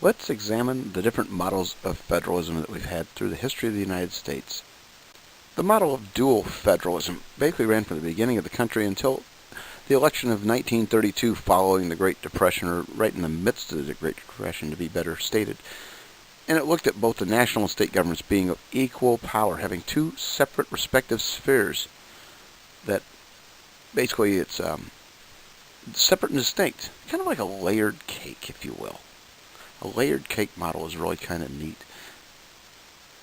Let's examine the different models of federalism that we've had through the history of the United States. The model of dual federalism basically ran from the beginning of the country until the election of 1932 following the Great Depression, or right in the midst of the Great Depression to be better stated. And it looked at both the national and state governments being of equal power, having two separate respective spheres that basically it's separate and distinct, kind of like a layered cake, if you will. A layered cake model is really kind of neat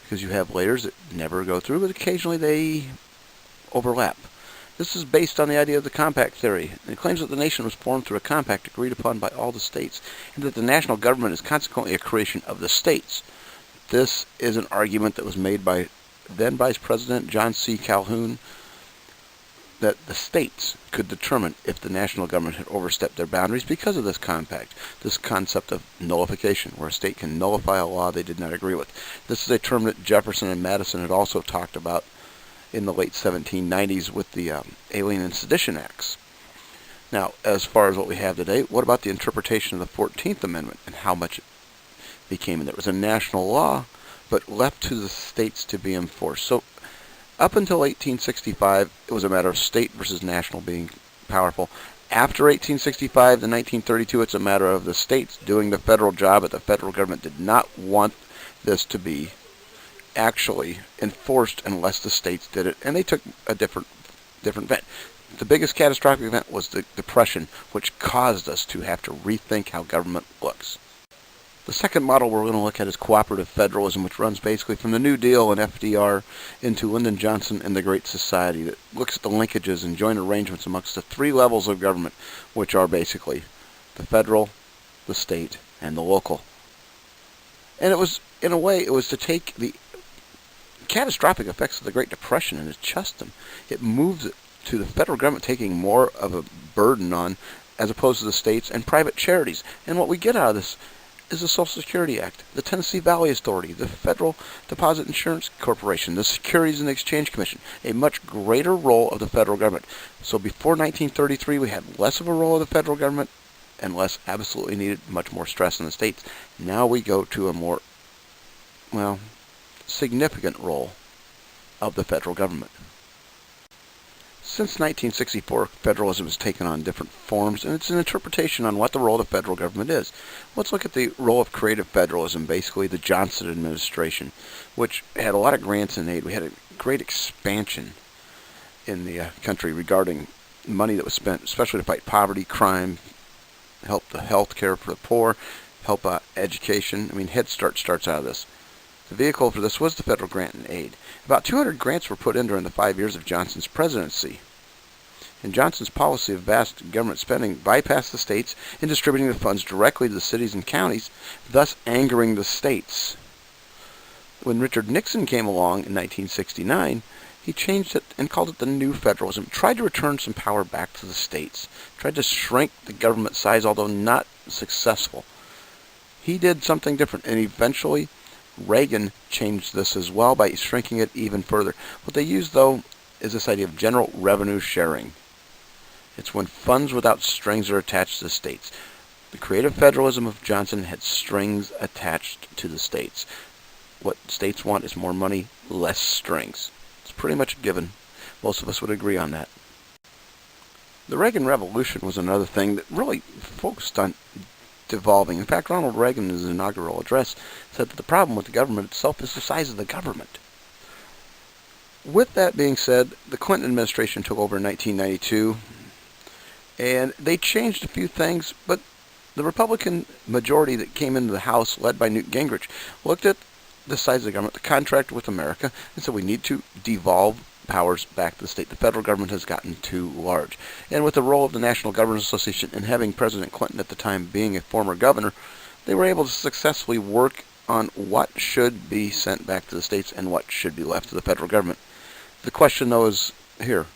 because you have layers that never go through, but occasionally they overlap. This is based on the idea of the compact theory. It claims that the nation was formed through a compact agreed upon by all the states, and that the national government is consequently a creation of the states. This is an argument that was made by then Vice President John C. Calhoun, that the states could determine if the national government had overstepped their boundaries because of this compact, this concept of nullification, where a state can nullify a law they did not agree with. This is a term that Jefferson and Madison had also talked about in the late 1790s with the Alien and Sedition Acts. Now, as far as what we have today, what about the interpretation of the 14th Amendment and how much it became? And it was a national law, but left to the states to be enforced. So up until 1865, it was a matter of state versus national being powerful. After 1865 to 1932, it's a matter of the states doing the federal job, but the federal government did not want this to be actually enforced unless the states did it, and they took a different event. The biggest catastrophic event was the Depression, which caused us to have to rethink how government looks. The second model we're going to look at is cooperative federalism, which runs basically from the New Deal and FDR into Lyndon Johnson and the Great Society, that looks at the linkages and joint arrangements amongst the three levels of government, which are basically the federal, the state, and the local. And it was, in a way, it was to take the catastrophic effects of the Great Depression and adjust them. It moves it to the federal government taking more of a burden on, as opposed to the states and private charities. And what we get out of this is the Social Security Act, the Tennessee Valley Authority, the Federal Deposit Insurance Corporation, the Securities and Exchange Commission, a much greater role of the federal government. So before 1933, we had less of a role of the federal government and less absolutely needed, much more stress in the states. Now we go to a more, significant role of the federal government. Since 1964, federalism has taken on different forms, and it's an interpretation on what the role of the federal government is. Let's look at the role of creative federalism, basically the Johnson administration, which had a lot of grants and aid. We had a great expansion in the country regarding money that was spent, especially to fight poverty, crime, help the health care for the poor, help education. Head Start starts out of this. The vehicle for this was the federal grant and aid. About 200 grants were put in during the 5 years of Johnson's presidency. And Johnson's policy of vast government spending bypassed the states in distributing the funds directly to the cities and counties, thus angering the states. When Richard Nixon came along in 1969, he changed it and called it the New Federalism, tried to return some power back to the states, tried to shrink the government size, although not successful. He did something different, and eventually Reagan changed this as well by shrinking it even further. What they used, though, is this idea of general revenue sharing. It's when funds without strings are attached to the states. The creative federalism of Johnson had strings attached to the states. What states want is more money, less strings. It's pretty much a given. Most of us would agree on that. The Reagan Revolution was another thing that really focused on devolving. In fact, Ronald Reagan, in his inaugural address, said that the problem with the government itself is the size of the government. With that being said, the Clinton administration took over in 1992, and they changed a few things, but the Republican majority that came into the House, led by Newt Gingrich, looked at the size of the government, the contract with America, and said we need to devolve powers back to the state. The federal government has gotten too large. And with the role of the National Governors Association and having President Clinton at the time being a former governor, they were able to successfully work on what should be sent back to the states and what should be left to the federal government. The question, though, is here.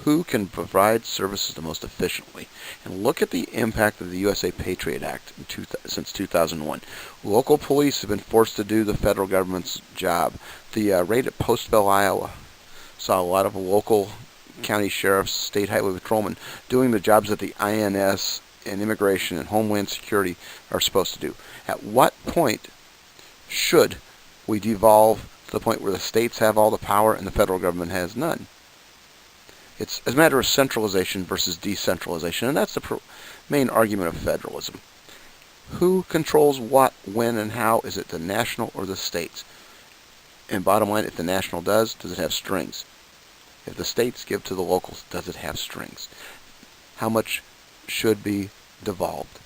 Who can provide services the most efficiently? And look at the impact of the USA Patriot Act since 2001. Local police have been forced to do the federal government's job. The raid at Postville, Iowa, saw a lot of local county sheriffs, state highway patrolmen doing the jobs that the INS and immigration and homeland security are supposed to do. At what point should we devolve to the point where the states have all the power and the federal government has none? It's a matter of centralization versus decentralization, and that's the main argument of federalism. Who controls what, when, and how? Is it the national or the states? And bottom line, if the national does it have strings? If the states give to the locals, does it have strings? How much should be devolved?